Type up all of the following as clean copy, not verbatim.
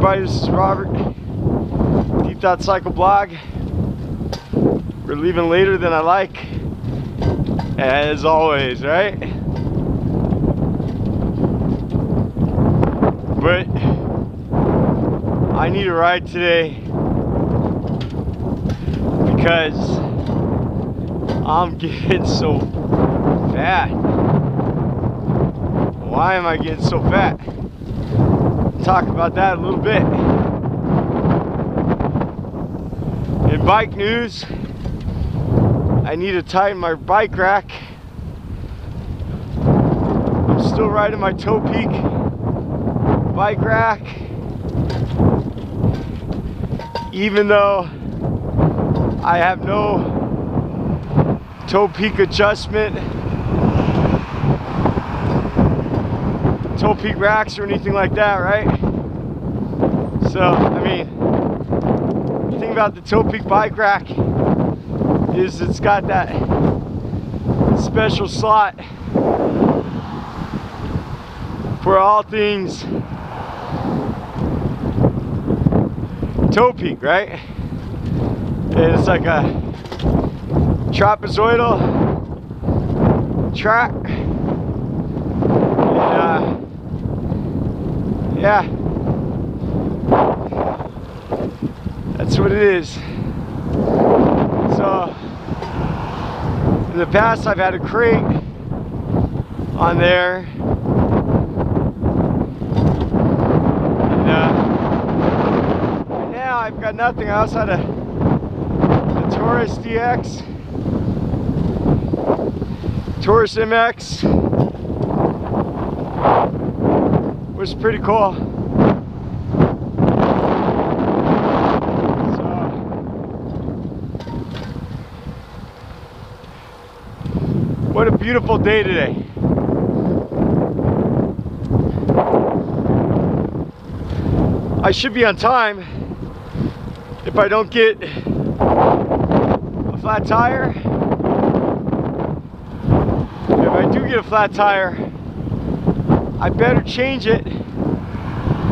everybody, this is Robert, Deep Thought Cycle Blog. We're leaving later than I like, as always, right? But I need a ride today because I'm getting so fat. Why am I getting so fat? Talk about that a little bit. In bike news, I need to tighten my bike rack. I'm still riding my Toe Peak bike rack, even though I have no Toe Peak adjustment, Toe Peak racks or anything like that, right? So, I mean, the thing about the Toe Peak bike rack is it's got that special slot for all things Toe Peak, right? And it's like a trapezoidal track. And, yeah, that's what it is. So in the past I've had a crate on there, and right now I've got nothing. I also had a Taurus DX, Taurus MX, which is pretty cool. So, what a beautiful day today. I should be on time if I don't get a flat tire. If I do get a flat tire, I better change it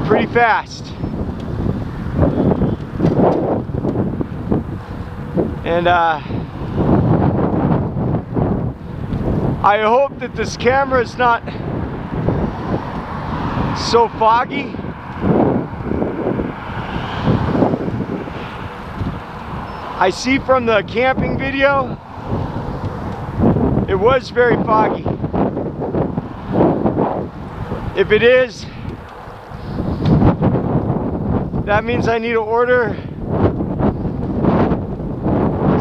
pretty fast. And I hope that this camera is not so foggy. I see from the camping video, it was very foggy. If it is, that means I need to order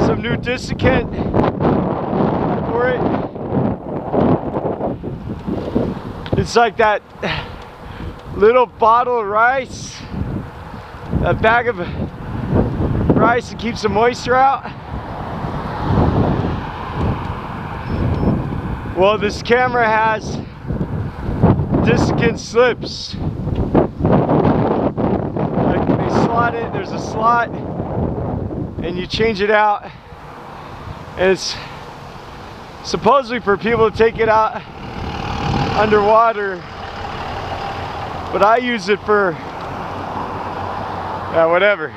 some new desiccant for it. It's like that little bottle of rice, that bag of rice that keeps the moisture out. Well, this camera has desiccant slips. Like they slot it, there's a slot, and you change it out. And it's supposedly for people to take it out underwater, but I use it for whatever.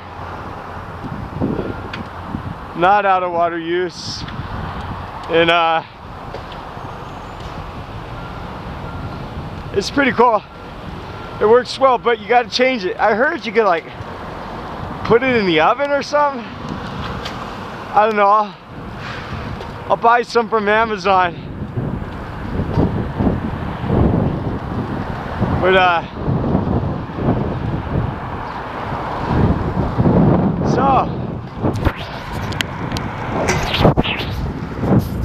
Not out of water use. And it's pretty cool. It works well, but you got to change it. I heard you could like put it in the oven or something. I don't know. I'll buy some from Amazon. But so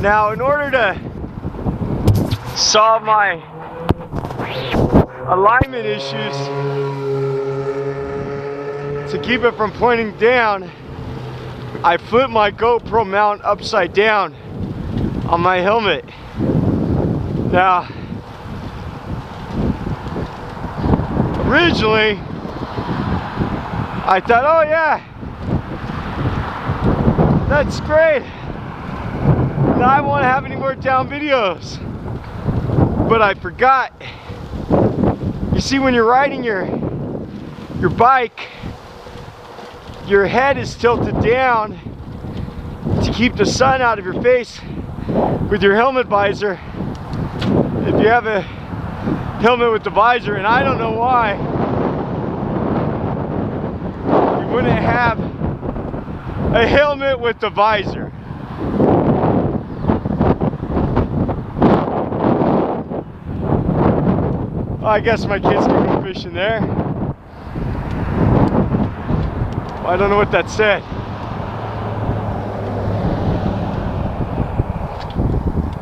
now, in order to solve my alignment issues, to keep it from pointing down, I flip my GoPro mount upside down on my helmet. Now, originally, I thought, oh yeah, that's great. Now I won't have any more down videos. But I forgot. You see, when you're riding your your bike, your head is tilted down to keep the sun out of your face with your helmet visor. If you have a helmet with the visor, and I don't know why you wouldn't have a helmet with the visor. I guess my kids can go fishing there. I don't know what that said.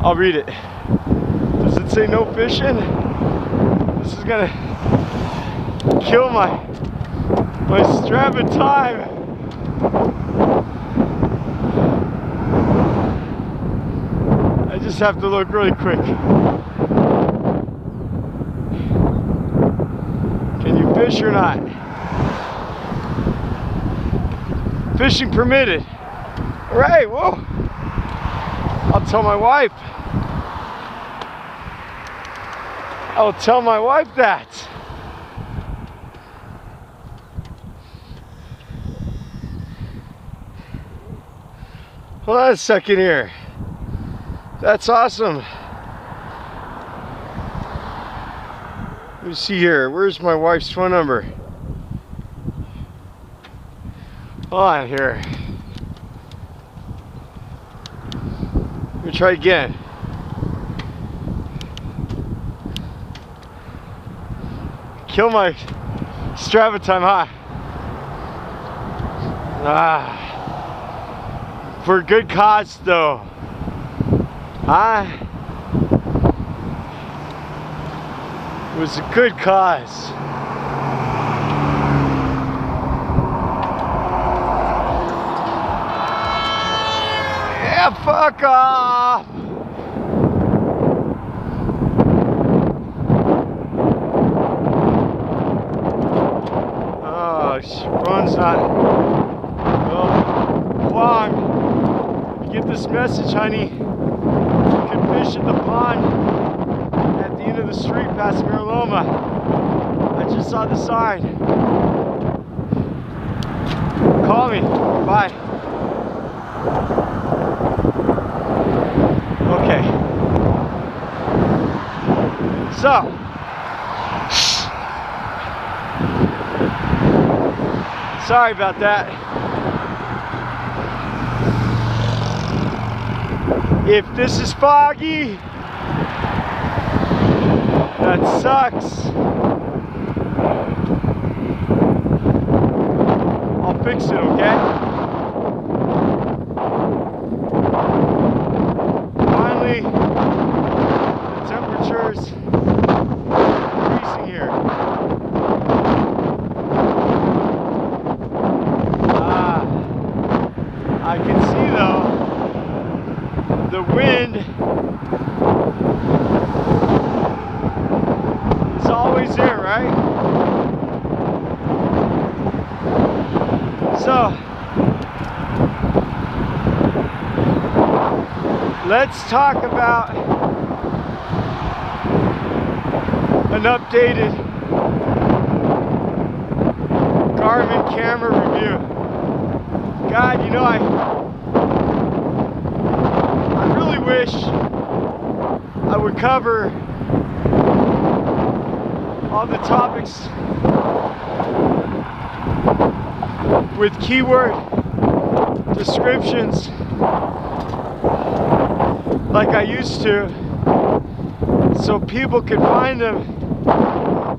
I'll read it. Does it say no fishing? This is gonna kill my Strava time. I just have to look really quick. Fish or not? Fishing permitted. All right, whoa. I'll tell my wife. I'll tell my wife that. Hold on a second here. That's awesome. Let me see here. Where's my wife's phone number? Hold on here. Let me try again. Kill my Strava time, huh? For a good cause, though. Huh? It was a good cause. Yeah, fuck off. Oh, phone's not. Well, Wong, you get this message, honey. You can fish at the pond at the end of the street past Miraloma. I just saw the sign. Call me. Bye. Okay. So, sorry about that. If this is foggy, that sucks. I'll fix it, okay? Finally, the temperature's increasing here. I can see though, the wind is always there, right? So, let's talk about an updated Garmin Camera review. God, you know, I really wish I would cover all the topics with keyword descriptions like I used to, so people could find them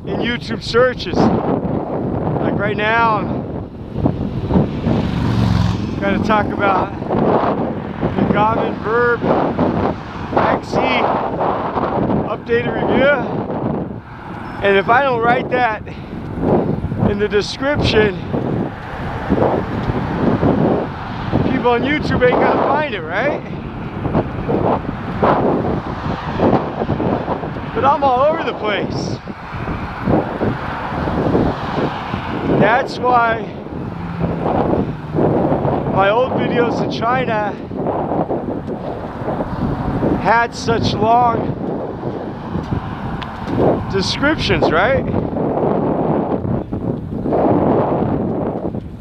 in YouTube searches. Like right now, I'm going to talk about the Garmin Virb XE updated review, and if I don't write that in the description, people on YouTube ain't gonna find it, right? But I'm all over the place. That's why my old videos in China had such long descriptions, right?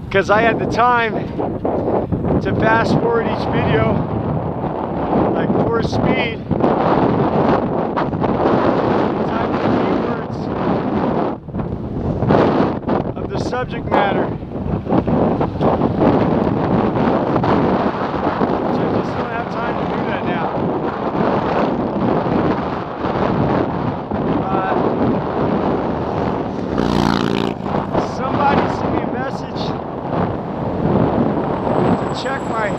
because I had the time to fast forward each video, like 4 speed. Type the keywords of the subject matter. So I just don't have time to do that now. Somebody sent me a message to check my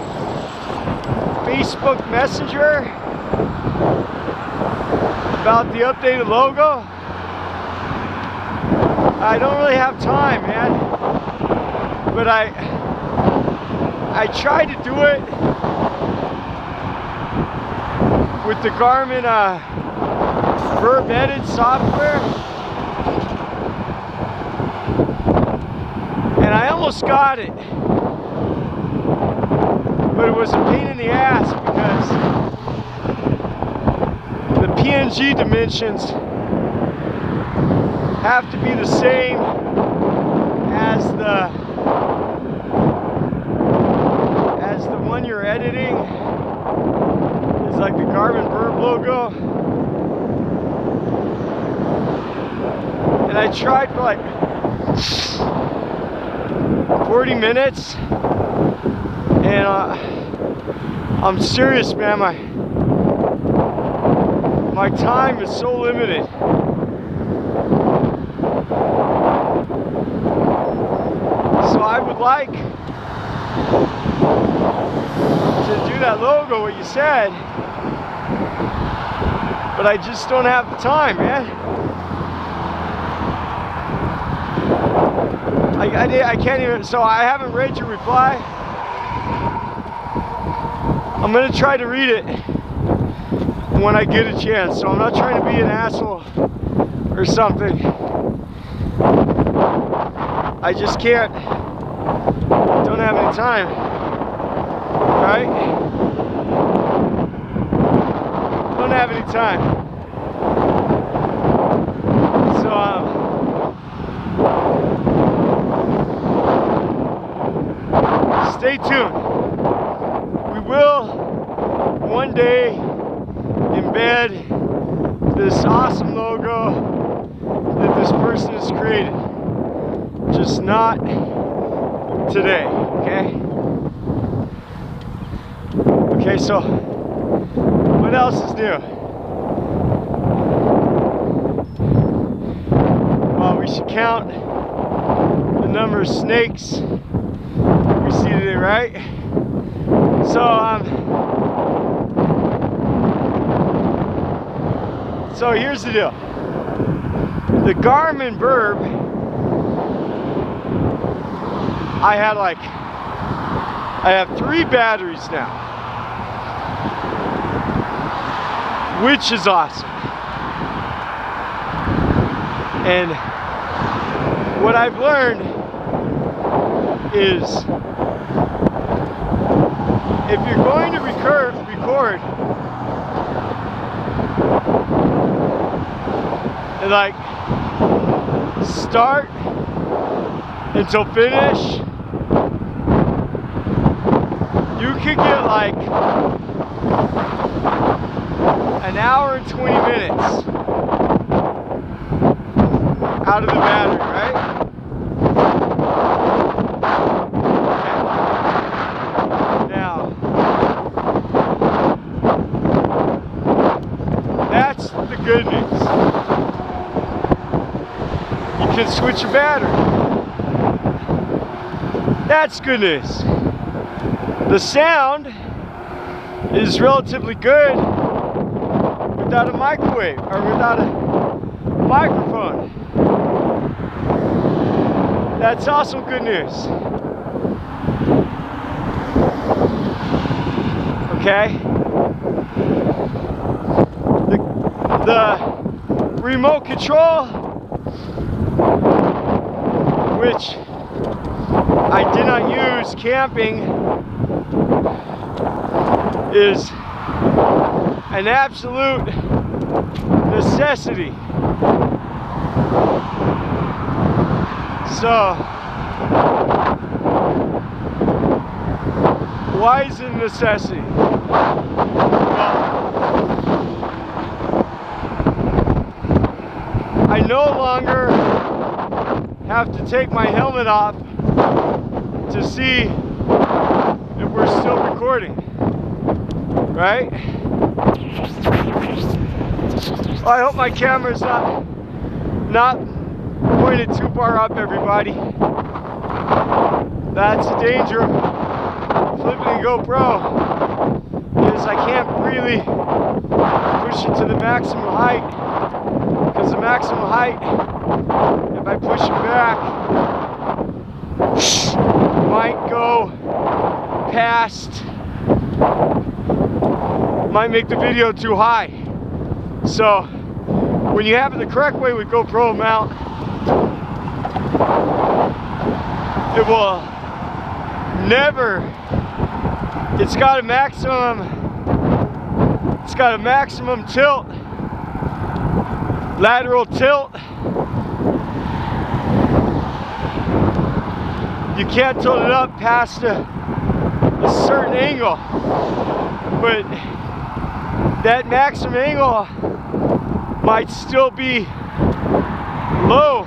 Facebook Messenger about the updated logo. I don't really have time, man, but I tried to do it with the Garmin Virb edit software, and I almost got it, but it was a pain in the ass because the PNG dimensions have to be the same as the one you're editing. It's like the Garmin Virb logo. And I tried for like 40 minutes, and I'm serious, man, my time is so limited. So I would like to do that logo, what you said, but I just don't have the time, man. I can't even, so I haven't read your reply. I'm gonna try to read it when I get a chance, so I'm not trying to be an asshole or something. I just can't, don't have any time, right? Don't have any time. So, stay tuned. We will one day embed this awesome logo that this person has created. Just not today, okay? Okay, so what else is new? Well, we should count the number of snakes we see today, right? So here's the deal. The Garmin Virb, I have 3 batteries now, which is awesome. And what I've learned is if you're going to record, like start until finish, you could get like an hour and 20 minutes out of the battery, right? Okay. Now, that's the good news. You can switch your battery. That's good news. The sound is relatively good without a microwave or without a microphone. That's also good news. Okay? The remote control, which I did not use camping, is an absolute necessity. So Why is it a necessity? Well, I no longer have to take my helmet off to see if we're still recording, right? Well, I hope my camera's not pointed too far up, everybody. That's the danger of flipping a GoPro, is I can't really push it to the maximum height, because the maximum height, if I push it back, might go past, might make the video too high. So when you have it the correct way with GoPro mount, it will never, it's got a maximum tilt, lateral tilt. You can't tilt it up past a certain angle, but that maximum angle might still be low,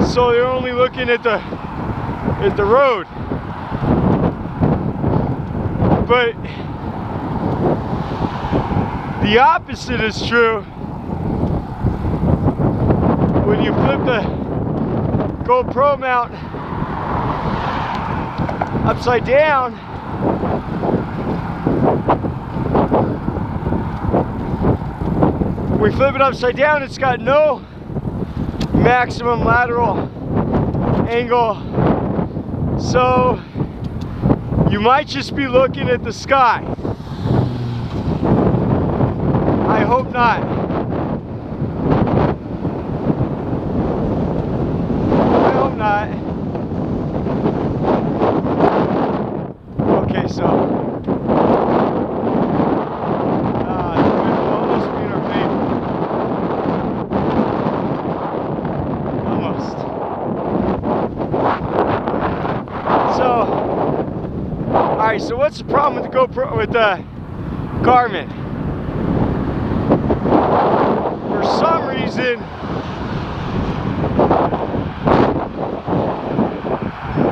so you're only looking at the road. But the opposite is true. When you flip the GoPro mount upside down, we flip it upside down, it's got no maximum lateral angle, so you might just be looking at the sky. I hope not. I hope not. Okay, so almost be in our favor. Almost. So, all right. So, what's the problem with the GoPro, with the Garmin? For some reason,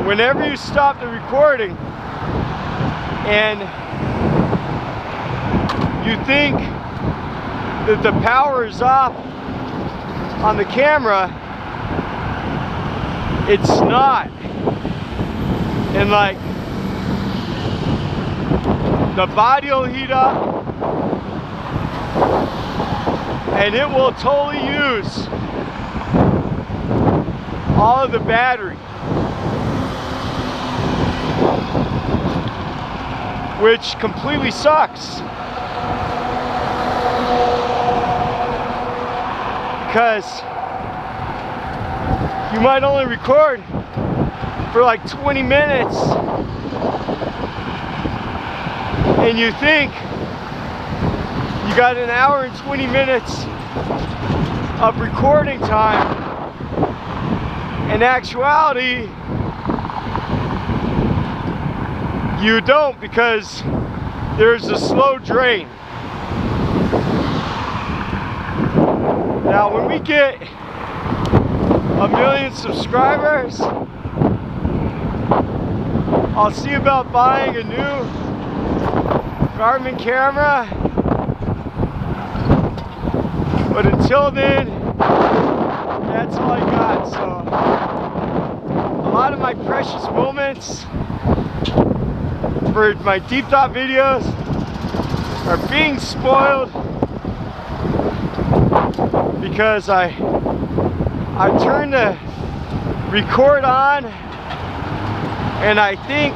whenever you stop the recording and you think that the power is off on the camera, it's not. And like, the body will heat up and it will totally use all of the battery, which completely sucks, because you might only record for like 20 minutes and you think you got an hour and 20 minutes of recording time. In actuality, you don't, because there's a slow drain. Now, when we get 1 million subscribers, I'll see about buying a new Germin Camera. But until then, that's all I got. So a lot of my precious moments for my deep thought videos are being spoiled because I turned the record on and I think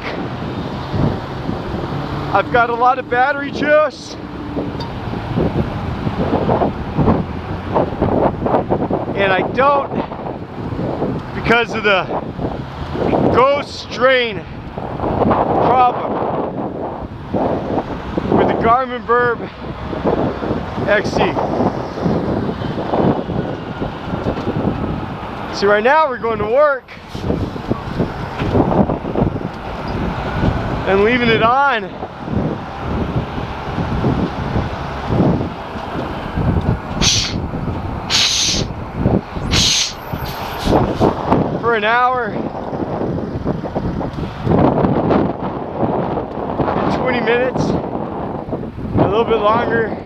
I've got a lot of battery juice, and I don't, because of the ghost drain problem with the Garmin Virb XC. See, right now we're going to work, and leaving it on. For an hour and 20 minutes, a little bit longer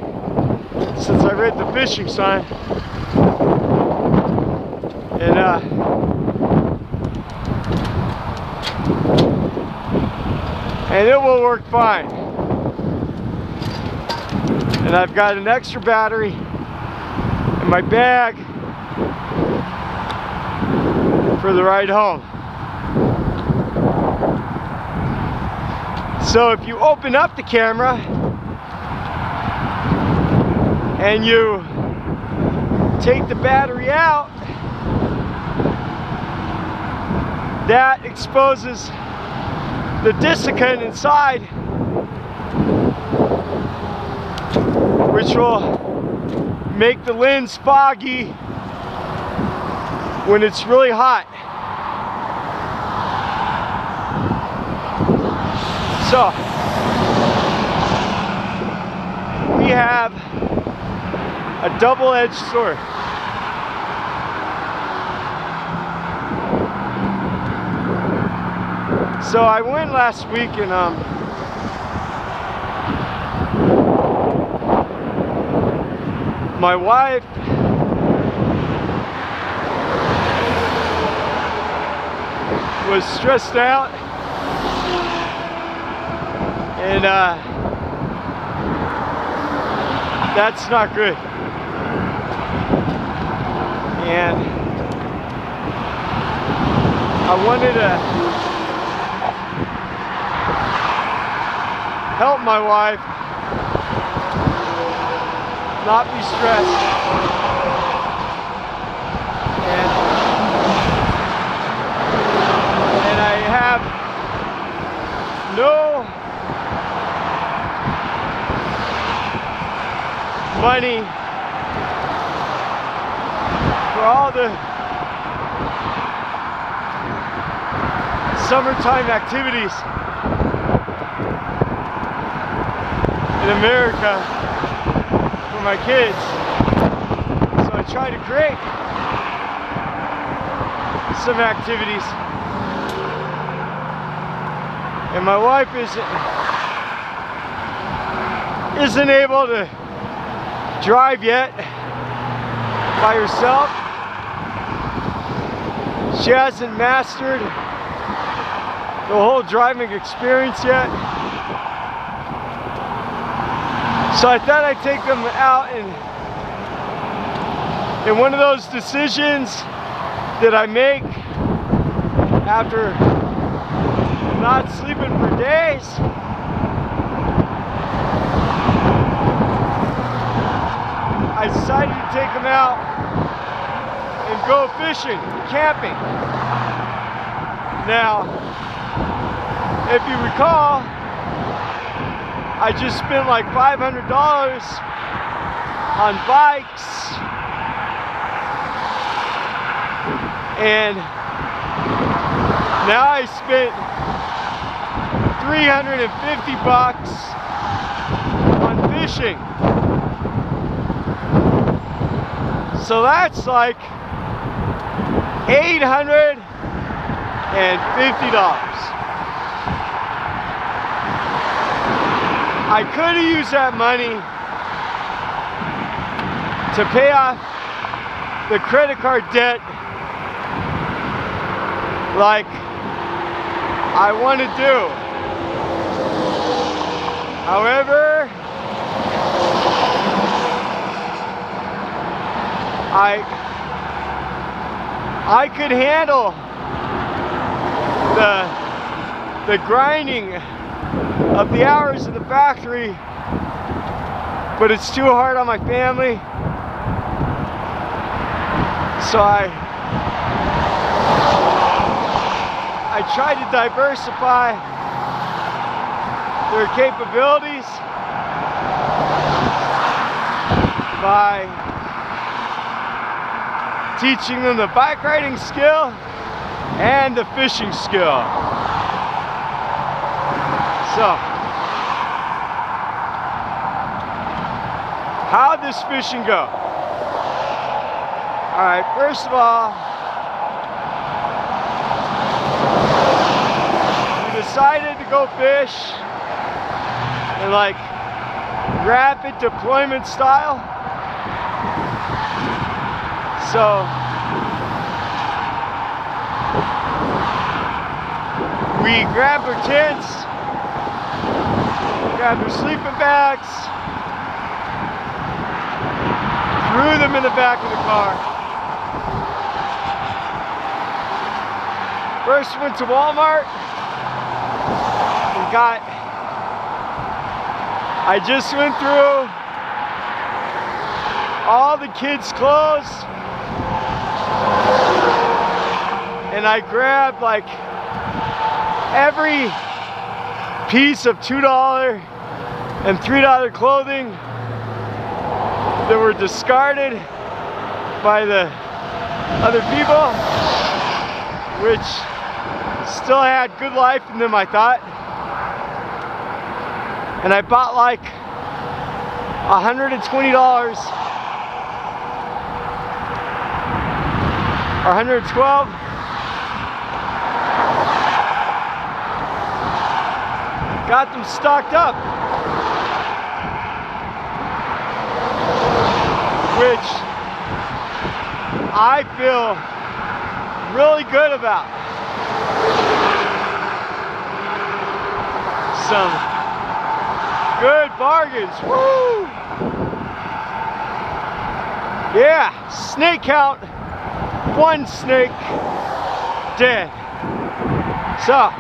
since I read the fishing sign. And it will work fine. And I've got an extra battery in my bag for the ride home. So if you open up the camera and you take the battery out, that exposes the desiccant inside, which will make the lens foggy when it's really hot. So we have a double-edged sword. So I went last week and my wife was stressed out, and that's not good. And I wanted to help my wife not be stressed, and I have no money for all the summertime activities in America for my kids. So I try to create some activities. And my wife isn't able to drive yet by herself. She hasn't mastered the whole driving experience yet. So I thought I'd take them out and in one of those decisions that I make after not sleeping for days. I decided to take them out and go fishing, camping. Now, if you recall, I just spent like $500 on bikes, and now I spent $350 on fishing. So that's like $850. I could have used that money to pay off the credit card debt like I want to do. However, I could handle the grinding of the hours in the factory, but it's too hard on my family. So I try to diversify their capabilities by teaching them the bike riding skill and the fishing skill. So, how'd this fishing go? All right, first of all, we decided to go fish in like rapid deployment style. So, we grabbed our tents, grabbed our sleeping bags, threw them in the back of the car. First went to Walmart and I just went through all the kids' clothes and I grabbed like every piece of $2 and $3 clothing that were discarded by the other people, which still had good life in them, I thought. And I bought like $120 or $112. Got them stocked up, which I feel really good about. Some good bargains, woo! Yeah, snake count, 1 snake dead. So,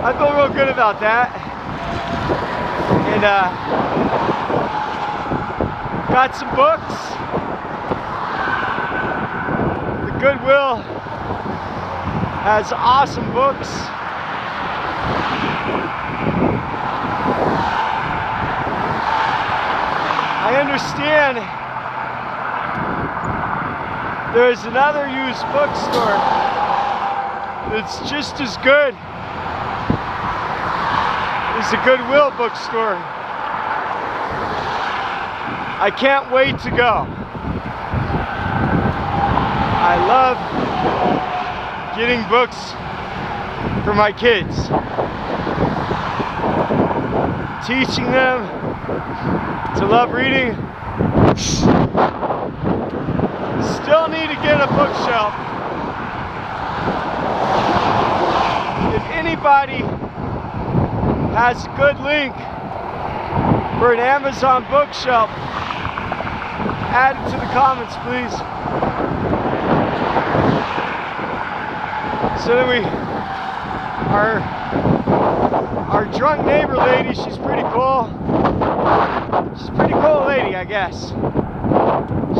I feel real good about that. And got some books. The Goodwill has awesome books. I understand there's another used bookstore that's just as good as the Goodwill bookstore. I can't wait to go. I love getting books for my kids, teaching them to love reading. Still need to get a bookshelf. If anybody has a good link for an Amazon bookshelf, add it to the comments, please. So then our drunk neighbor lady, she's pretty cool. She's a pretty cool lady, I guess.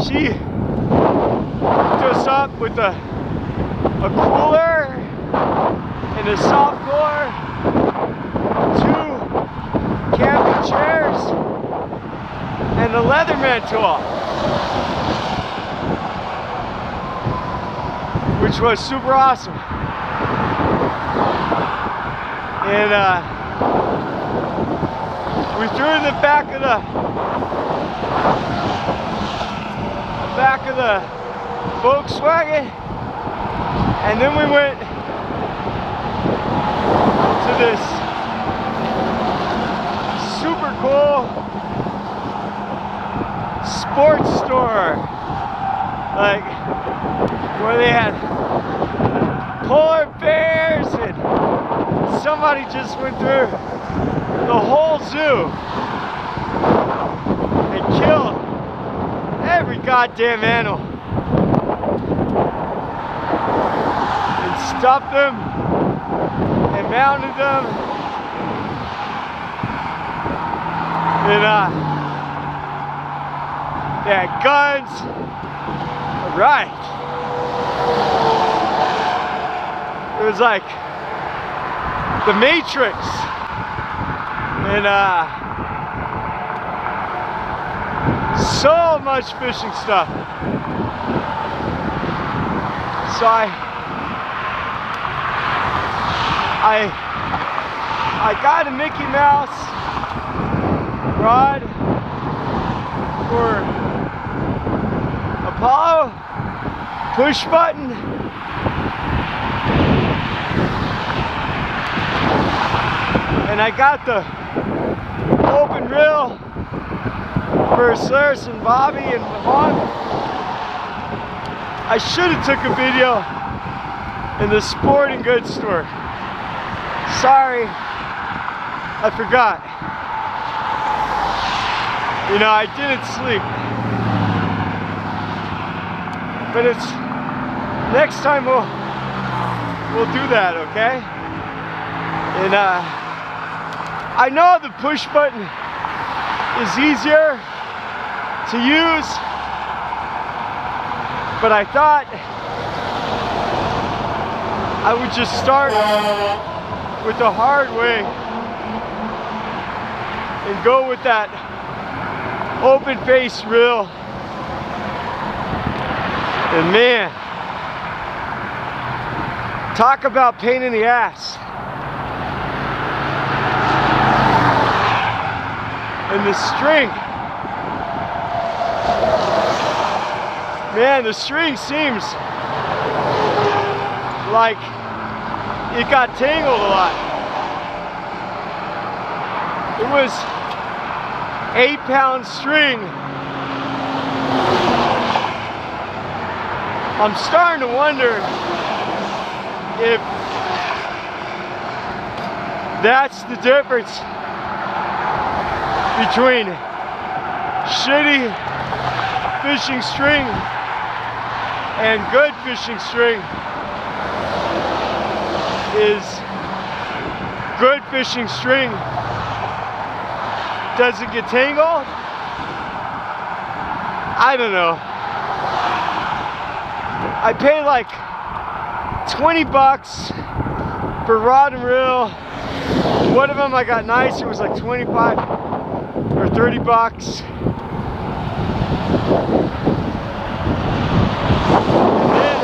She hooked us up with a cooler and a soft cooler, 2 camping chairs, and a Leatherman tool, which was super awesome. And we threw in the back of the Volkswagen, and then we went to this super cool sports store, like where they had polar bears, and somebody just went through the whole zoo and killed every goddamn animal and stuffed them and mounted them, and they had guns. Right. It was like the Matrix. And so much fishing stuff. So I got a Mickey Mouse rod for Apollo, push button. And I got the open reel for Solaris and Bobby and Vaughn. I should have took a video in the sporting goods store. Sorry, I forgot. You know, I didn't sleep. But it's next time we'll do that, okay? And I know the push button is easier to use, but I thought I would just start with the hard way and go with that open face reel. And man, talk about pain in the ass. And the string, man, the string seems like it got tangled a lot. It was 8-pound string. I'm starting to wonder if that's the difference between shitty fishing string and good fishing string. Is good fishing string doesn't get tangled? I don't know. I paid like 20 bucks for rod and reel. One of them I got nice, it was like 25 or 30 bucks. And then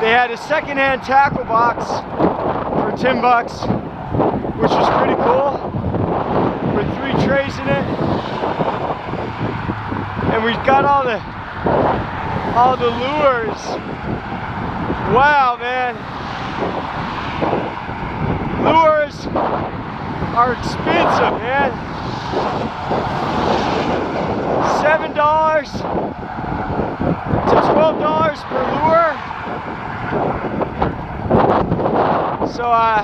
they had a secondhand tackle box for 10 bucks, which was pretty cool, with 3 trays in it. And we got all the lures. Wow, man. Lures are expensive, man. $7 to $12 per lure. So I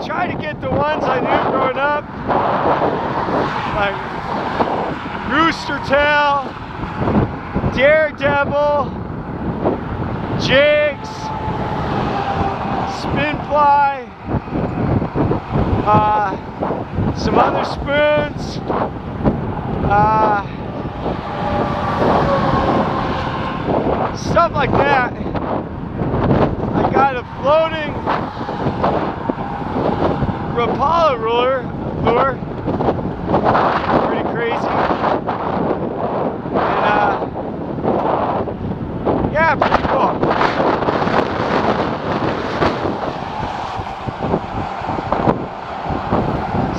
try to get the ones I knew growing up, like rooster tail, daredevil, jigs, spin fly, some other spoons, stuff like that. I got a floating Rapala lure, pretty crazy, and yeah, pretty cool.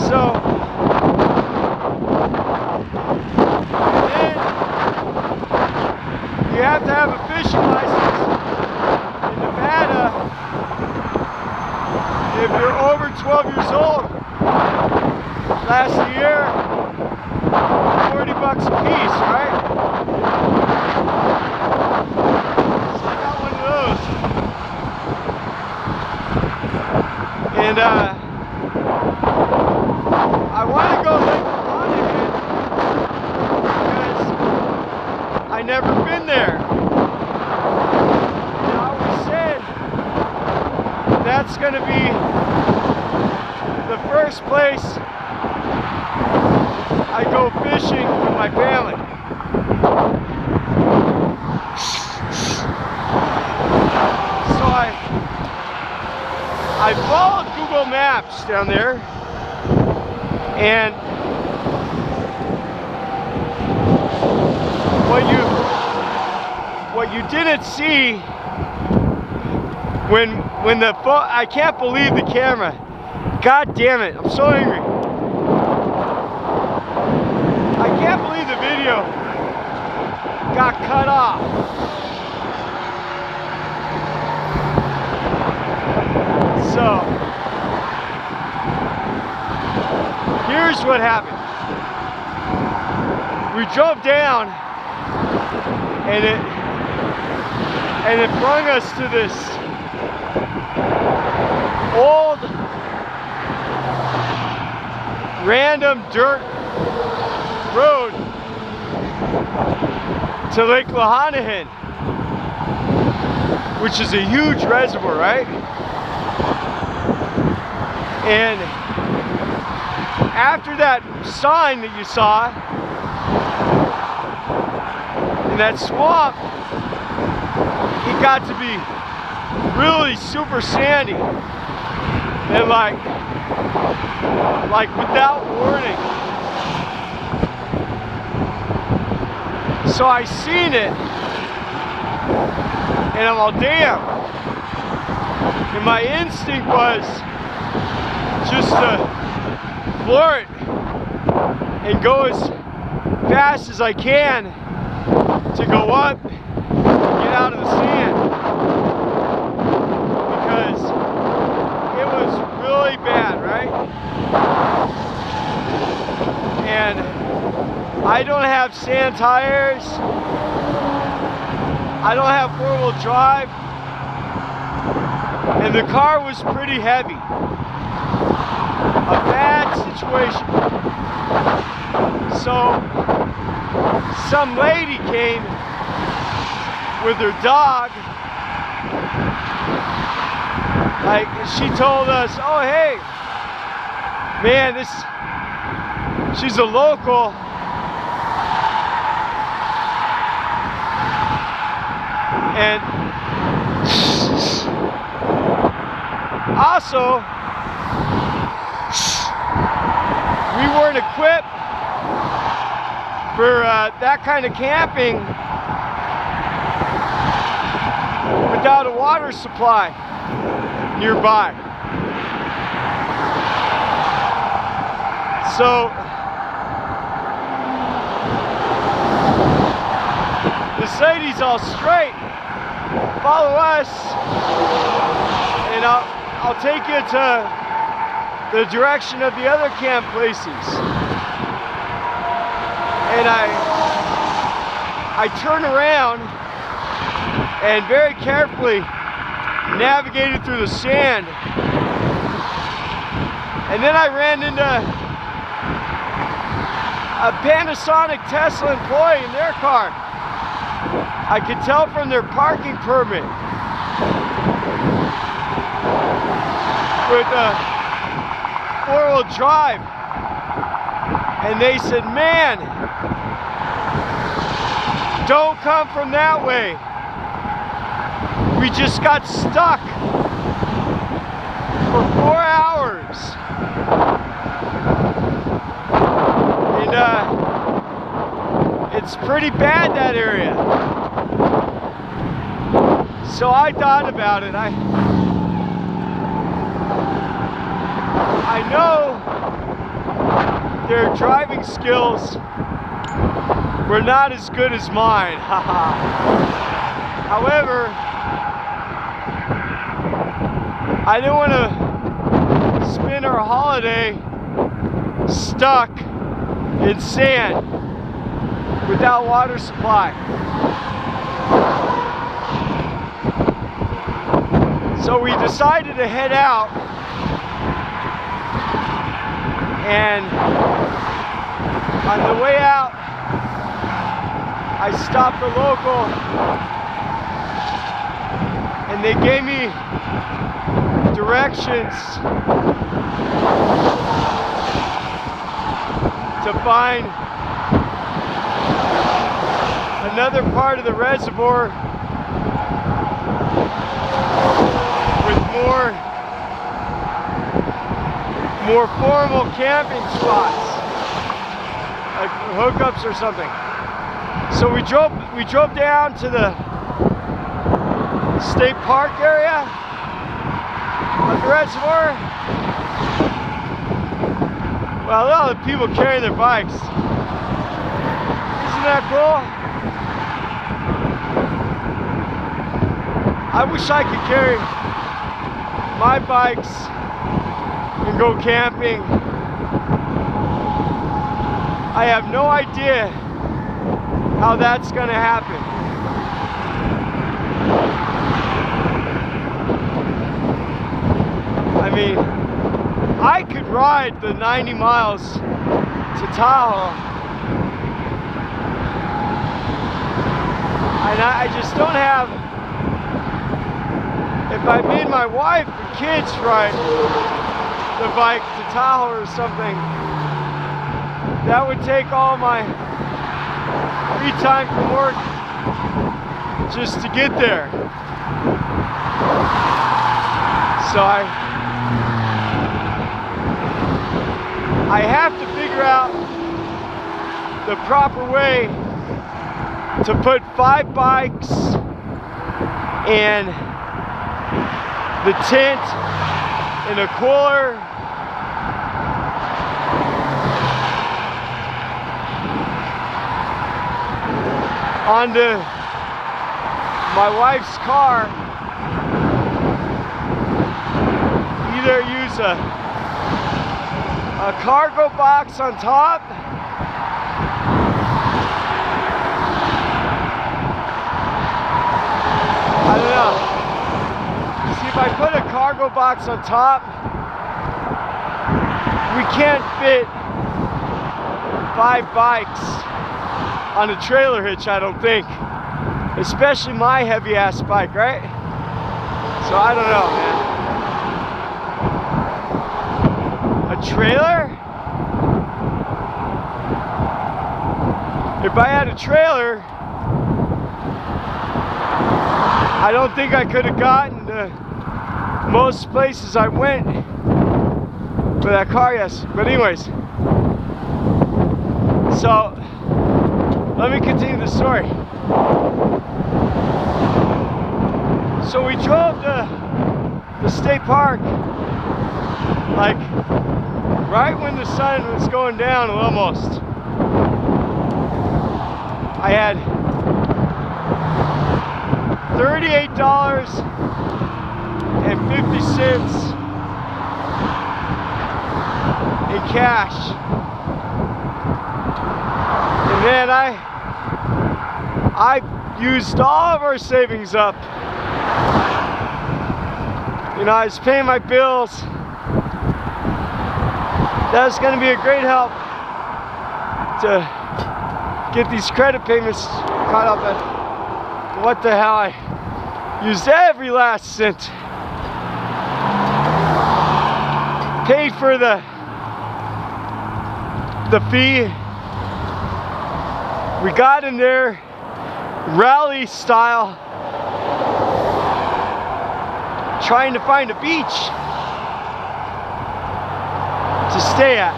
So, then you have to have a fishing license in Nevada if you're over 12 years old. Last year, 40 bucks a piece, right? So I got one of those. And I want to go Lake Louisiana because I never been there. And I always said that's going to be the first place I go fishing with my family. So I followed Google Maps down there, and what you didn't see when the phone, I can't believe the camera. God damn it, I'm so angry. I can't believe the video got cut off. So, here's what happened. We drove down and it brought us to this old random dirt road to Lake Lahanahan, which is a huge reservoir, right? And after that sign that you saw in that swamp, it got to be really super sandy and like without warning. So I seen it and I'm all, damn. And my instinct was just to floor it and go as fast as I can to go up, get out of the sand, because it was really bad, right? And I don't have sand tires, I don't have four-wheel drive, and the car was pretty heavy. A bad situation. So some lady came with her dog. Like, she told us, oh hey, man, she's a local. And also, we weren't equipped for that kind of camping without a water supply nearby. So this lady's all straight. Follow us, and I'll take you to the direction of the other camp places. And I turned around and very carefully navigated through the sand. And then I ran into a Panasonic Tesla employee in their car. I could tell from their parking permit with a four-wheel drive. And they said, man, don't come from that way. We just got stuck for 4 hours. And it's pretty bad, that area. So I thought about it. I know their driving skills were not as good as mine. However, I didn't want to spend our holiday stuck in sand without water supply. So we decided to head out, and on the way out, I stopped the local and they gave me directions to find another part of the reservoir with more formal camping spots, like hookups or something. So we drove down to the state park area of the reservoir. Well, look at all the people carrying their bikes. Isn't that cool? I wish I could carry my bikes and go camping. I have no idea how that's gonna happen. I mean, I could ride the 90 miles to Tahoe, and I just don't have, if I made my wife and kids ride the bike to Tahoe or something, that would take all my free time from work just to get there. So I have to figure out the proper way to put 5 bikes and the tent in a cooler onto my wife's car. Either use a cargo box on top, I don't know. See, if I put a cargo box on top, we can't fit 5 bikes on a trailer hitch, I don't think. Especially my heavy ass bike, right? So I don't know, man. A trailer? If I had a trailer, I don't think I could have gotten to most places I went with that car, yes. But anyways, so let me continue the story. So we drove to the state park, like right when the sun was going down almost. I had $38.50 in cash. And then I used all of our savings up. You know, I was paying my bills. That was going to be a great help to get these credit payments caught up. At what the hell, I used every last cent. Paid for the fee. We got in there rally style, trying to find a beach to stay at.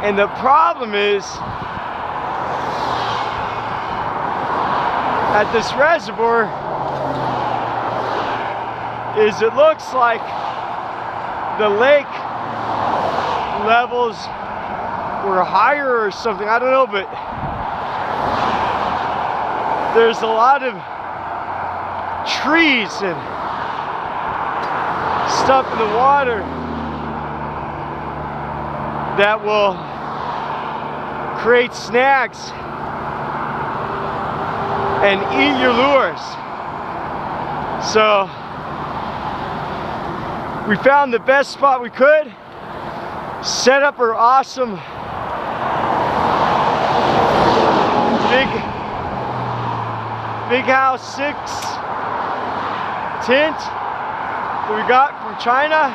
And the problem is, at this reservoir, is it looks like the lake levels were higher or something, I don't know, but there's a lot of trees and stuff in the water that will create snags and eat your lures. So we found the best spot we could, set up our awesome big house 6 tent that we got from China.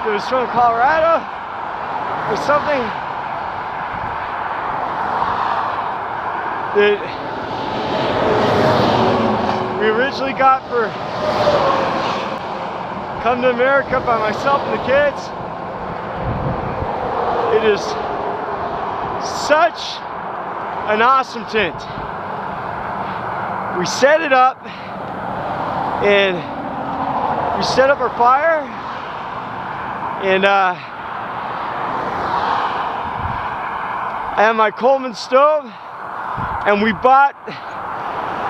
It was from Colorado or something. That we originally got for come to America by myself and the kids. It is such an awesome tent. we set it up, and we set up our fire, and I have my Coleman stove, and we bought,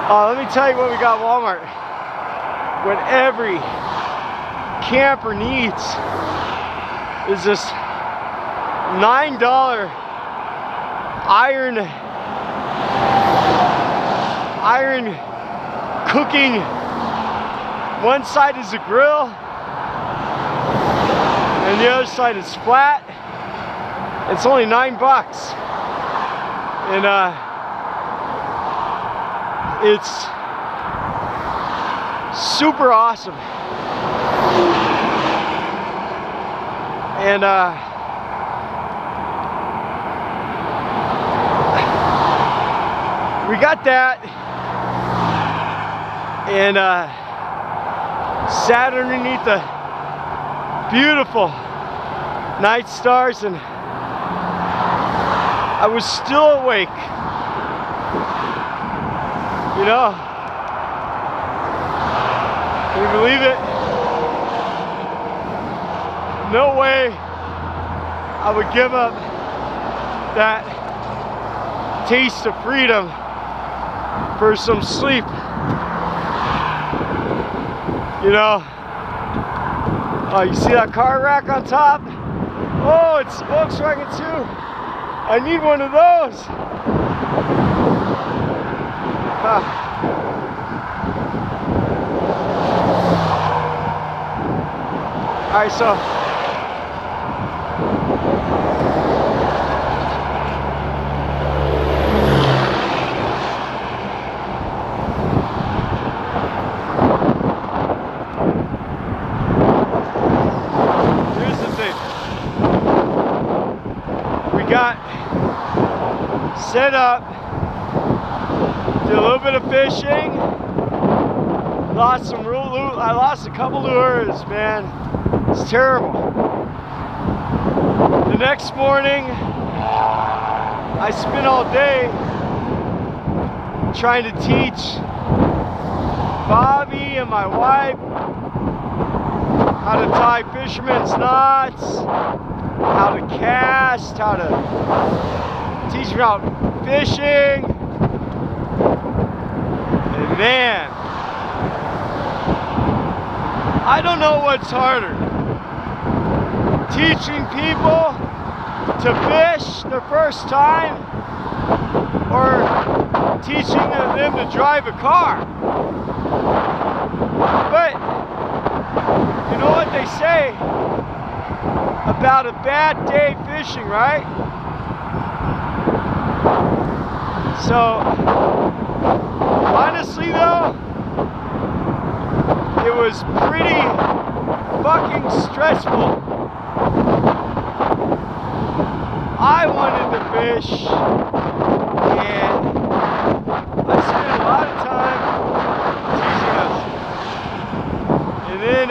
let me tell you what we got at Walmart. What every camper needs is this $9 iron cooking. One side is a grill and the other side is flat. It's only $9, and it's super awesome. And we got that, and sat underneath the beautiful night stars, and I was still awake. You know, can you believe it? No way I would give up that taste of freedom for some sleep. You know, you see that car rack on top? Oh, it's Volkswagen too. I need one of those. All right, so here's the thing. We got set up, did a little bit of fishing, lost some real loot. I lost a couple lures, man. It's terrible. The next morning, I spent all day trying to teach Bobby and my wife how to tie fisherman's knots, how to cast, how to teach them about fishing. And man, I don't know what's harder. Teaching people to fish their first time, or teaching them to drive a car. But you know what they say about a bad day fishing, right? So honestly though, it was pretty fucking stressful. I wanted to fish, and I spent a lot of time teaching us. And then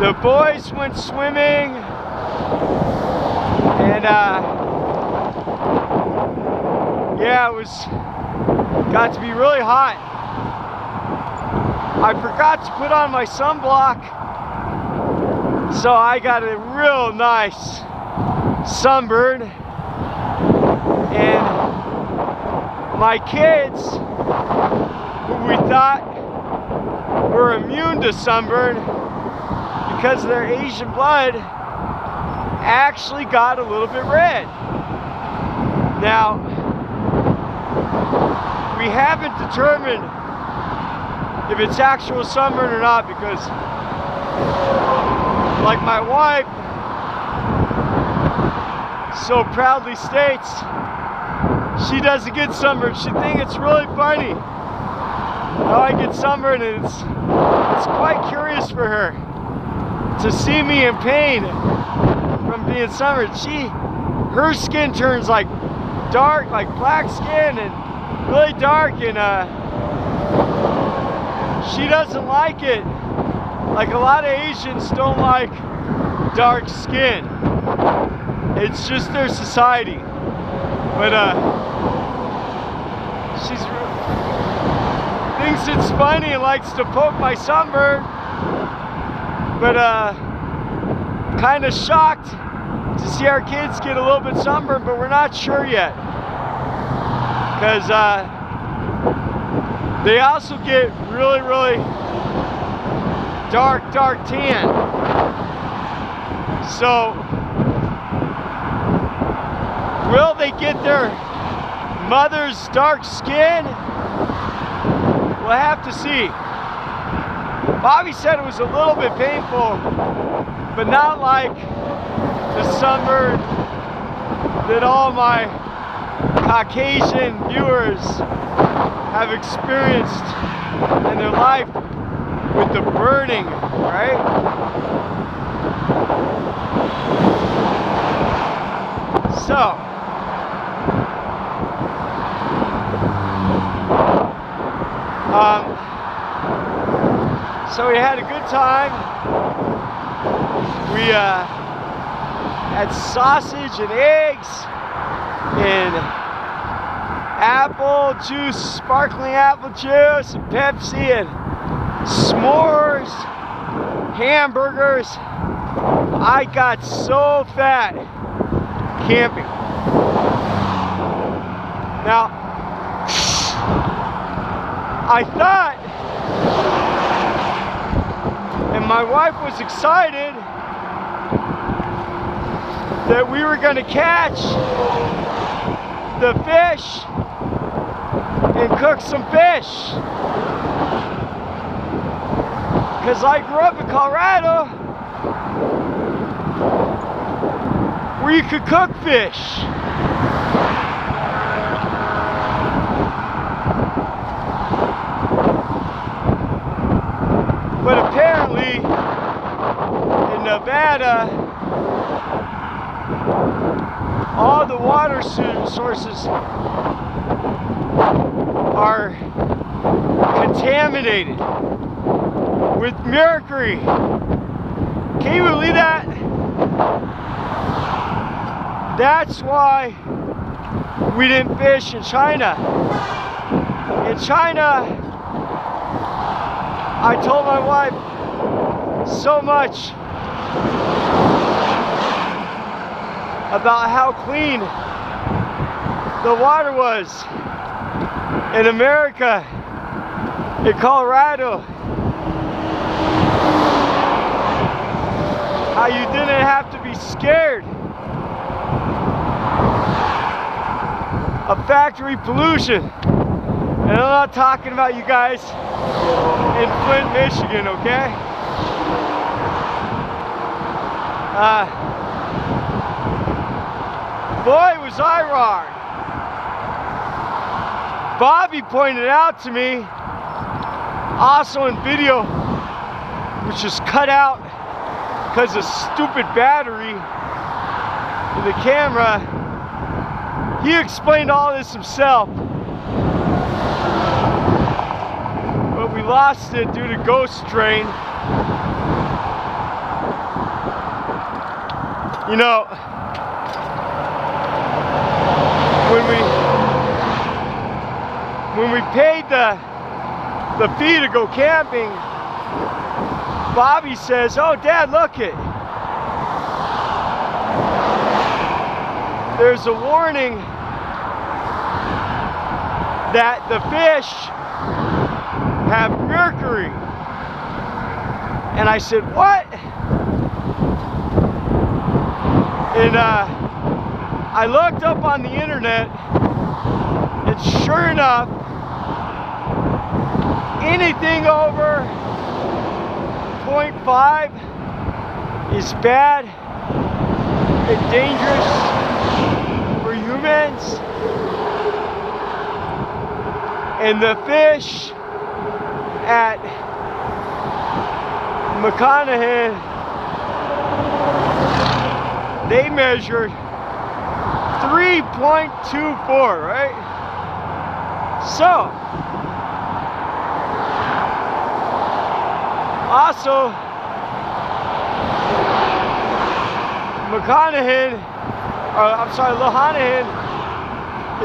the boys went swimming, and yeah, it got to be really hot. I forgot to put on my sunblock, so I got a real nice sunburn. And my kids, who we thought were immune to sunburn because of their Asian blood, actually got a little bit red. Now, we haven't determined if it's actual sunburn or not, because like my wife so proudly states, she doesn't get sunburned. She thinks it's really funny how I get sunburned, and it's quite curious for her to see me in pain from being sunburned. Her skin turns like dark, like black skin, and really dark, and she doesn't like it. Like a lot of Asians don't like dark skin. It's just their society. But she's thinks it's funny and likes to poke my sunburn, but kind of shocked to see our kids get a little bit sunburned, but we're not sure yet, because they also get really dark tan. So will they get their mother's dark skin? We'll have to see. Bobby said it was a little bit painful, but not like the sunburn that all my Caucasian viewers have experienced in their life with the burning, right? So we had a good time. We had sausage and eggs and apple juice, sparkling apple juice, and Pepsi, and s'mores, hamburgers. I got so fat camping. Now, I thought, and my wife was excited, that we were going to catch the fish and cook some fish. Because I grew up in Colorado where you could cook fish. But apparently in Nevada, all the water sources are contaminated with mercury. Can you believe that? That's why we didn't fish in China. In China, I told my wife so much about how clean the water was in America, in Colorado. How you didn't have to be scared of factory pollution. And I'm not talking about you guys in Flint, Michigan, okay? Boy, was I wrong. Bobby pointed out to me, also in video, which is cut out because of stupid battery in the camera. He explained all this himself, but we lost it due to ghost train. You know, when we paid the fee to go camping, Bobby says, "Oh, Dad, look it. There's a warning that the fish have mercury." And I said, "What?" And I looked up on the internet, and sure enough, anything over 0.5 is bad and dangerous for humans. And the fish at McConaughey, they measured 3.24, right? So, also, Lahanahan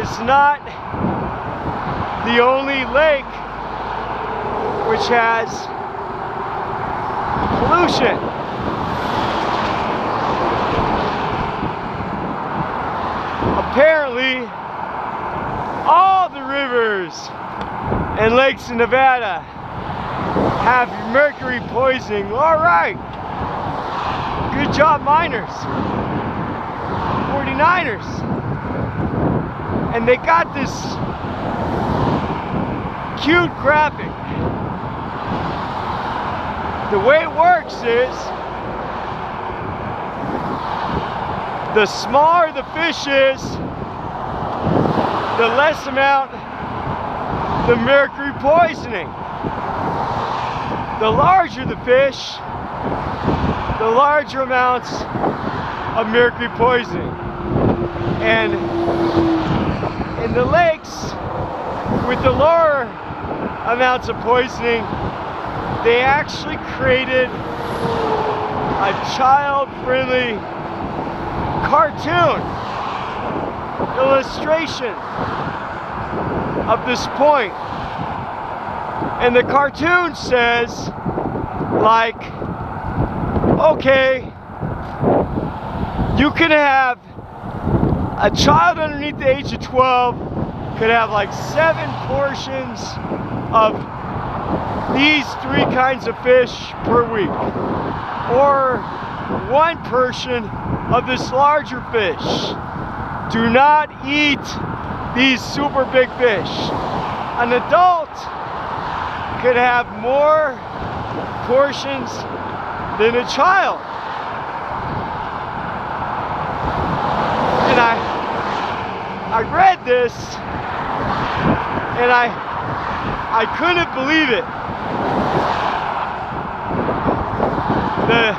is not the only lake which has pollution. Apparently, all the rivers and lakes in Nevada have mercury poisoning. All right. Good job, miners. 49ers. And they got this cute graphic. The way it works is, the smaller the fish is, the less amount the mercury poisoning. The larger the fish, the larger amounts of mercury poisoning. And in the lakes with the lower amounts of poisoning, they actually created a child-friendly cartoon illustration of this point. And the cartoon says, like, okay, you can have a child underneath the age of 12 could have like 7 portions of these 3 kinds of fish per week, or 1 portion of this larger fish. Do not eat these super big fish. An adult could have more portions than a child. And I read this and I couldn't believe it. The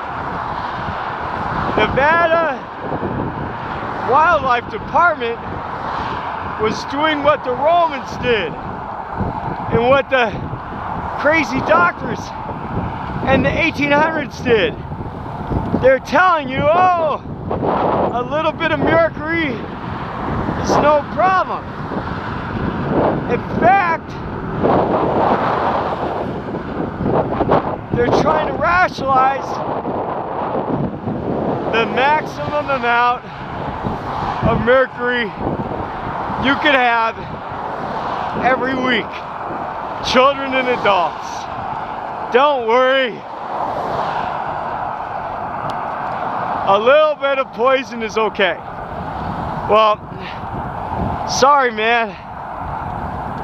Nevada Wildlife Department was doing what the Romans did and what the crazy doctors and the 1800s did. They're telling you, oh, a little bit of mercury is no problem. In fact, they're trying to rationalize the maximum amount of mercury you could have every week. Children and adults. Don't worry. A little bit of poison is okay. Well, sorry, man.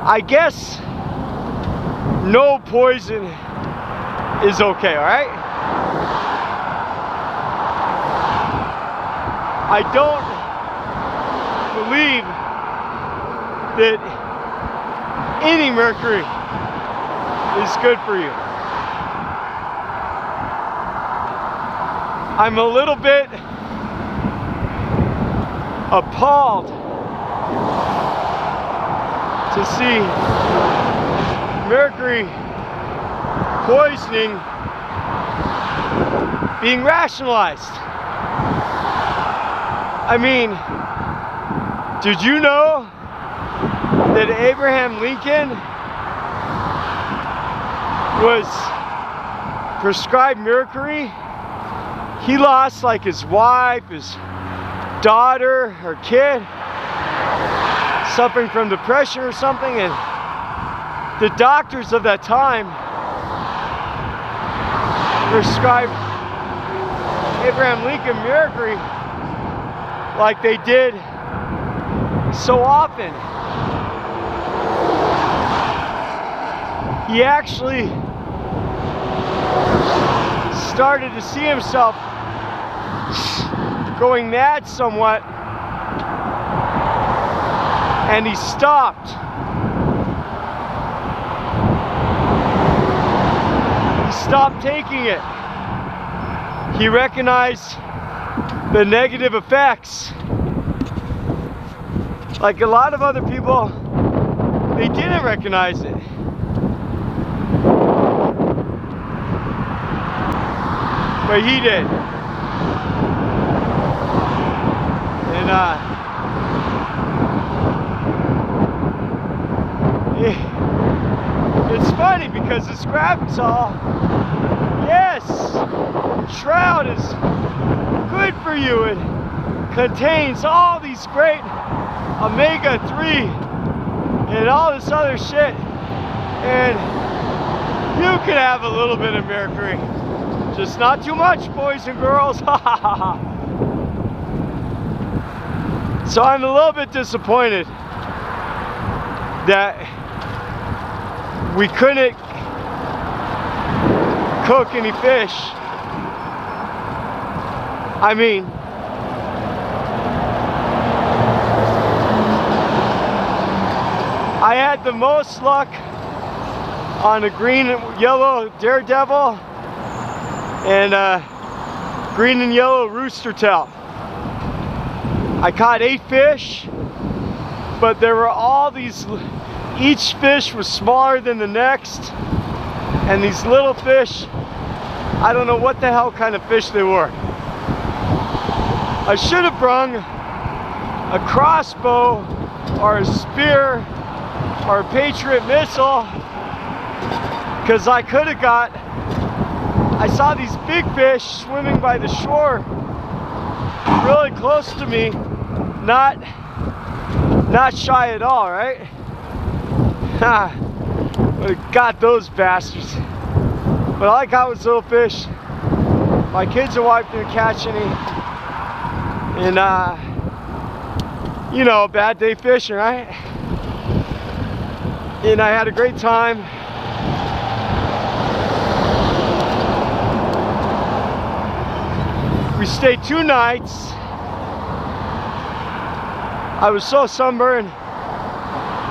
I guess no poison is okay, alright? I don't believe that any mercury is good for you. I'm a little bit appalled to see mercury poisoning being rationalized. I mean, did you know that Abraham Lincoln was prescribed mercury? He lost like his wife, his daughter, her kid, suffering from depression or something, and the doctors of that time prescribed Abraham Lincoln mercury like they did so often. He actually started to see himself going mad somewhat, and he stopped. He stopped taking it. He recognized the negative effects. Like a lot of other people, they didn't recognize it. But he did. And it's funny because this Graphicsol, yes, shroud is good for you. It contains all these great omega-3 and all this other shit, and you can have a little bit of mercury, just not too much, boys and girls. So I'm a little bit disappointed that we couldn't cook any fish. I mean, I had the most luck on a green and yellow daredevil and green and yellow rooster tail. I caught 8 fish, but there were all these, each fish was smaller than the next, and these little fish, I don't know what the hell kind of fish they were. I should have brung a crossbow or a spear or a Patriot missile, because I could have got, I saw these big fish swimming by the shore really close to me, not shy at all, right? Ha! Would have got those bastards. But all I got was little fish. My kids and wife didn't catch any. And you know, bad day fishing, right? And I had a great time. We stayed 2 nights. I was so sunburned.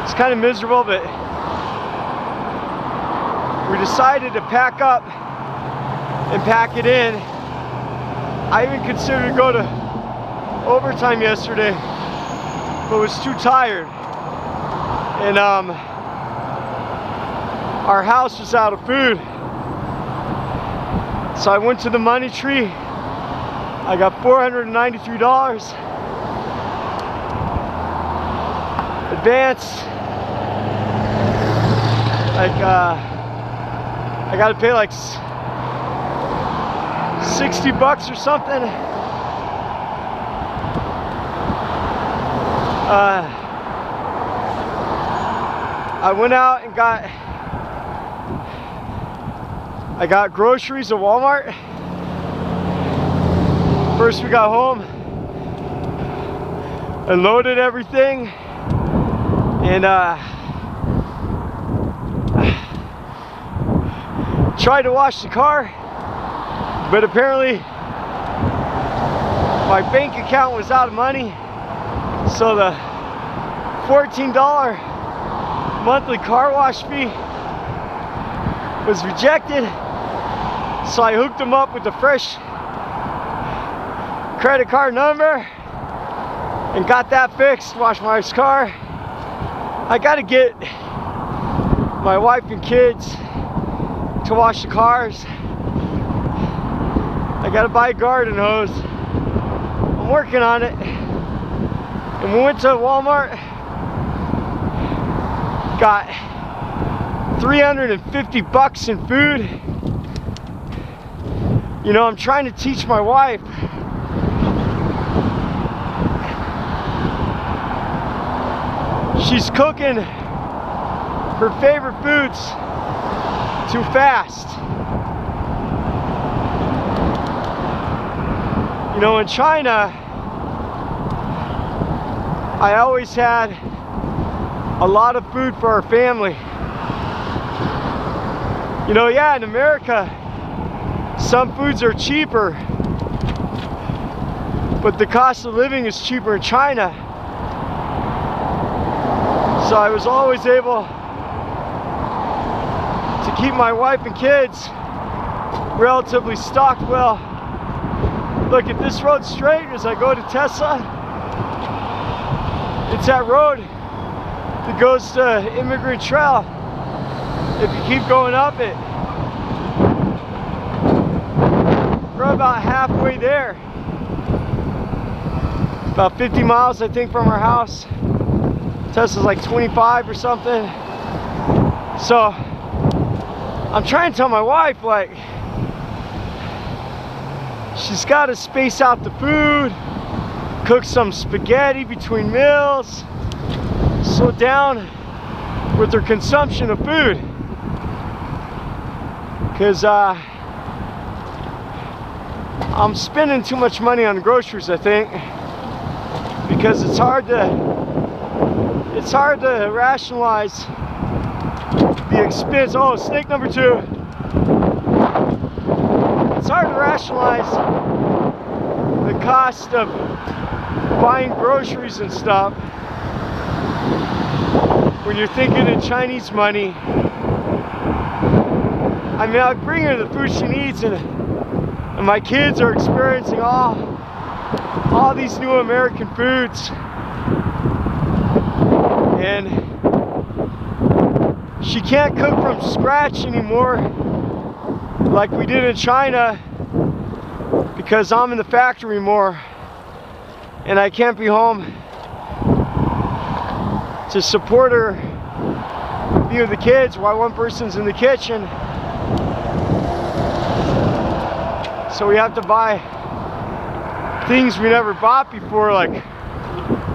It's kind of miserable, but we decided to pack up and pack it in. I even considered to go to overtime yesterday, but was too tired. And our house was out of food. So I went to the money tree. I got $493 advance. Like I gotta pay like 60 bucks or something. I went out and I got groceries at Walmart. First we got home, unloaded everything, and tried to wash the car, but apparently my bank account was out of money, so the $14 monthly car wash fee was rejected. So I hooked them up with the fresh credit card number and got that fixed, washed my car. I gotta get my wife and kids to wash the cars. I gotta buy a garden hose. I'm working on it. And we went to Walmart, got 350 bucks in food. You know, I'm trying to teach my wife she's cooking her favorite foods too fast. You know, in China, I always had a lot of food for our family. You know, yeah, in America, some foods are cheaper, but the cost of living is cheaper in China. So I was always able to keep my wife and kids relatively stocked well. Look, if this road's straight as I go to Tesla, it's that road that goes to Immigrant Trail. If you keep going up it, we're about halfway there. About 50 miles, I think, from our house. Tesla's like 25 or something. So I'm trying to tell my wife, like, she's got to space out the food, cook some spaghetti between meals, slow down with her consumption of food. Because I'm spending too much money on groceries, I think, because it's hard to rationalize the expense. Oh, snake number 2. It's hard to rationalize the cost of buying groceries and stuff when you're thinking in Chinese money. I mean, I'll bring her the food she needs, and my kids are experiencing all these new American foods, and she can't cook from scratch anymore like we did in China, because I'm in the factory more and I can't be home to support her view of the kids while one person's in the kitchen. So we have to buy things we never bought before, like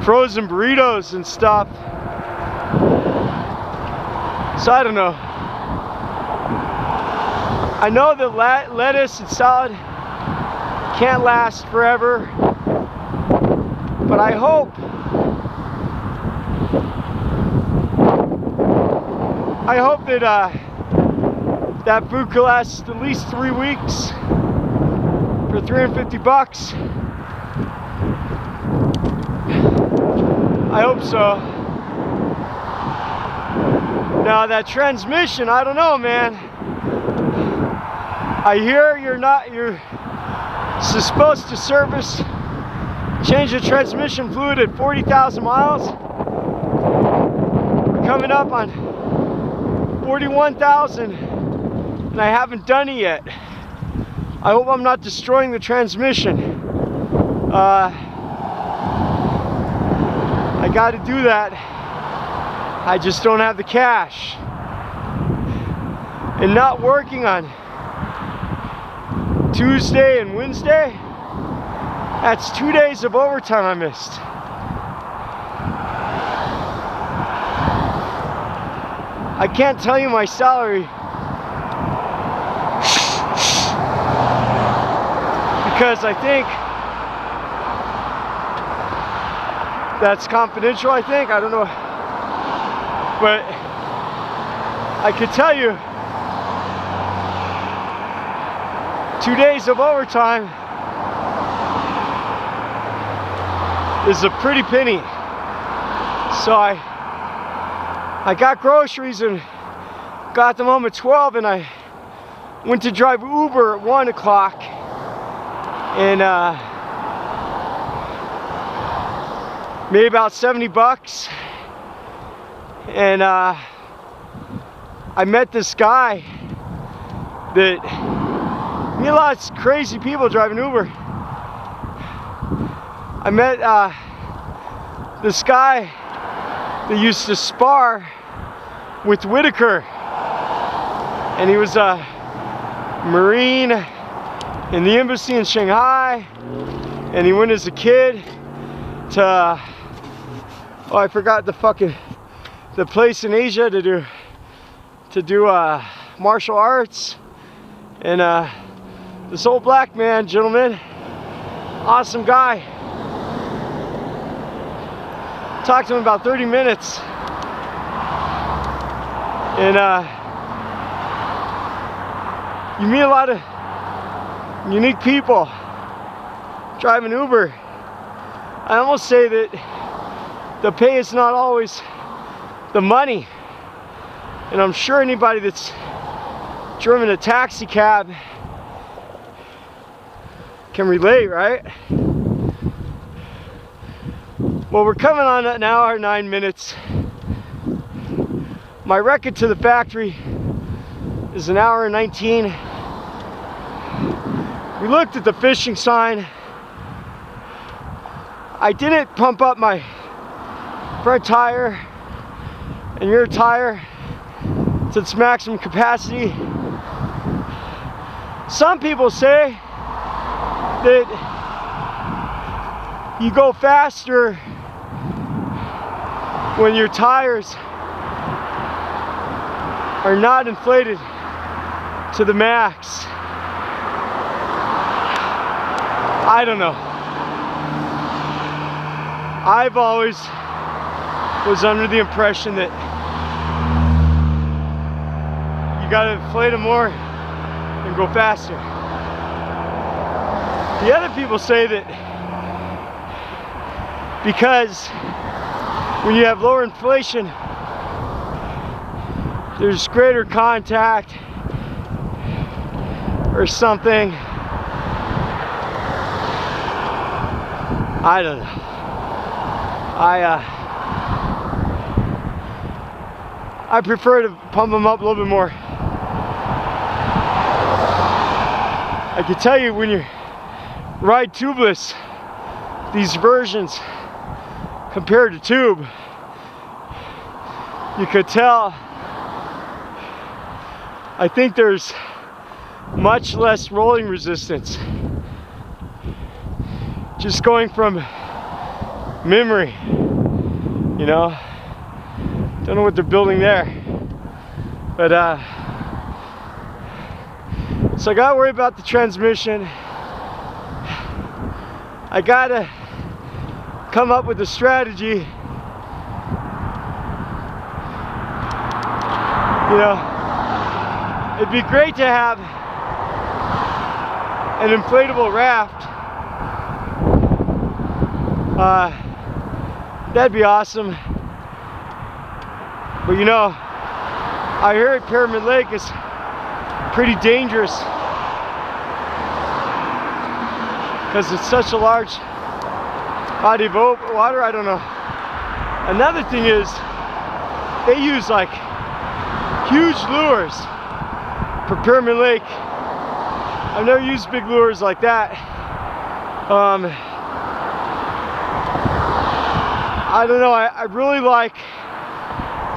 frozen burritos and stuff. So I don't know. I know that lettuce and salad can't last forever, but I hope that that food could last at least 3 weeks for $350. I hope so. Now that transmission, I don't know, man. I hear you're supposed to change the transmission fluid at 40,000 miles. We're coming up on 41,000 and I haven't done it yet. I hope I'm not destroying the transmission. I got to do that. I just don't have the cash. And not working on Tuesday and Wednesday, that's 2 days of overtime I missed. I can't tell you my salary because I think that's confidential, I think. I don't know. But I could tell you 2 days of overtime is a pretty penny. So I got groceries and got them home at 12, and I went to drive Uber at 1 o'clock, and made about $70. And I met this guy that, meet a lot of crazy people driving Uber. I met this guy that used to spar with Whitaker, and he was a Marine in the embassy in Shanghai, and he went as a kid to, oh, I forgot the place in Asia to do martial arts. And this old black man, gentleman, awesome guy. Talked to him about 30 minutes, and you meet a lot of unique people driving Uber. I almost say that the pay is not always the money, and I'm sure anybody that's driven a taxi cab can relate, right? Well, we're coming on an hour and 9 minutes. My record to the factory is an hour and 19. We looked at the fishing sign. I didn't pump up my front tire and rear tire to its maximum capacity Some people say that you go faster when your tires are not inflated to the max. I don't know. I've always was under the impression that you gotta inflate them more and go faster. The other people say that because when you have lower inflation, there's greater contact or something. I don't know. I prefer to pump them up a little bit more. I can tell you when you ride tubeless, these versions compared to tube, you could tell, I think there's much less rolling resistance. Just going from memory, you know. Don't know what they're building there, but so I gotta worry about the transmission. I gotta come up with a strategy. You know, it'd be great to have an inflatable raft. That'd be awesome. But you know, I heard Pyramid Lake is pretty dangerous because it's such a large body of water. I don't know. Another thing is they use like huge lures for Pyramid Lake. I've never used big lures like that. I don't know, I really like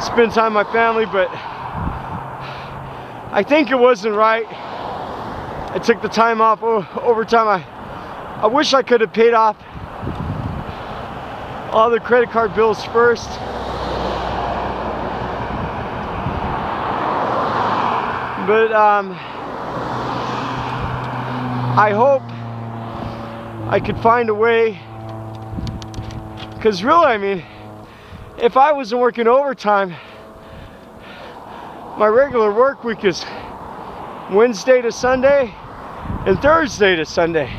spend time with my family, but I think it wasn't right. I took the time off overtime. I wish I could have paid off all the credit card bills first. But I hope I could find a way, because really, I mean, if I wasn't working overtime, my regular work week is Wednesday to Sunday and Thursday to Sunday.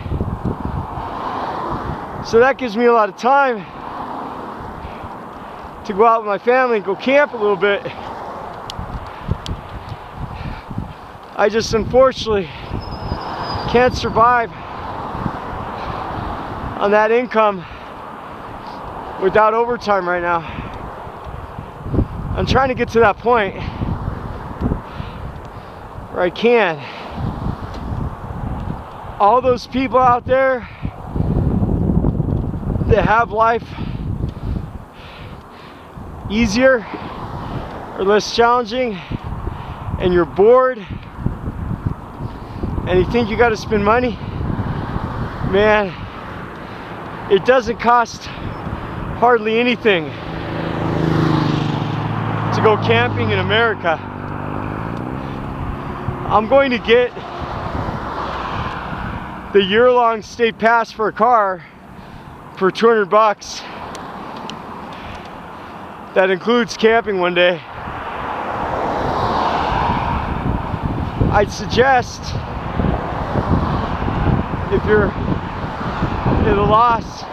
So that gives me a lot of time to go out with my family and go camp a little bit. I just unfortunately can't survive on that income without overtime right now. I'm trying to get to that point where I can. All those people out there that have life easier or less challenging, and you're bored and you think you got to spend money, man, it doesn't cost hardly anything to go camping in America. I'm going to get the year-long state pass for a car for 200 bucks. That includes camping one day. I'd suggest, if you're at a loss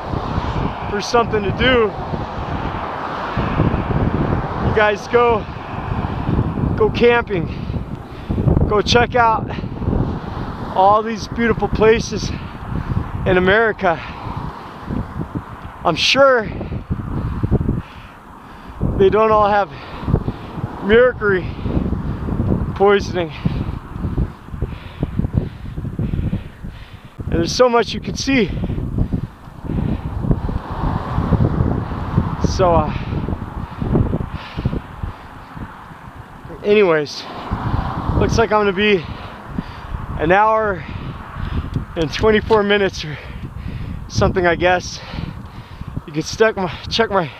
for something to do, you guys go camping. Go check out all these beautiful places in America. I'm sure they don't all have mercury poisoning. And there's so much you could see. So, anyways, looks like I'm gonna be an hour and 24 minutes or something, I guess. You can check my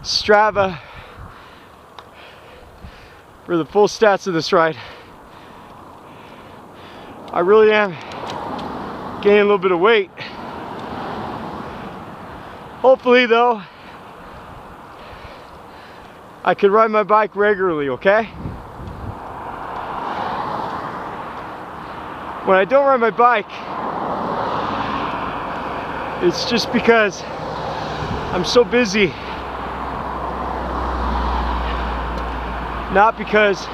Strava for the full stats of this ride. I really am gaining a little bit of weight. Hopefully though, I could ride my bike regularly, okay? When I don't ride my bike, it's just because I'm so busy. Not because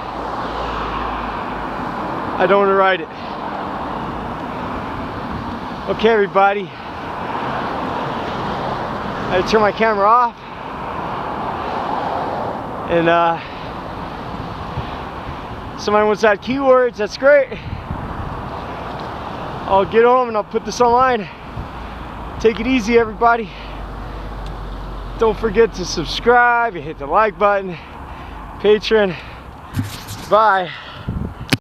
I don't want to ride it. Okay, everybody. I had to turn my camera off. And somebody wants to add keywords, that's great. I'll get home and I'll put this online. Take it easy, everybody. Don't forget to subscribe and hit the like button. Patreon. Bye.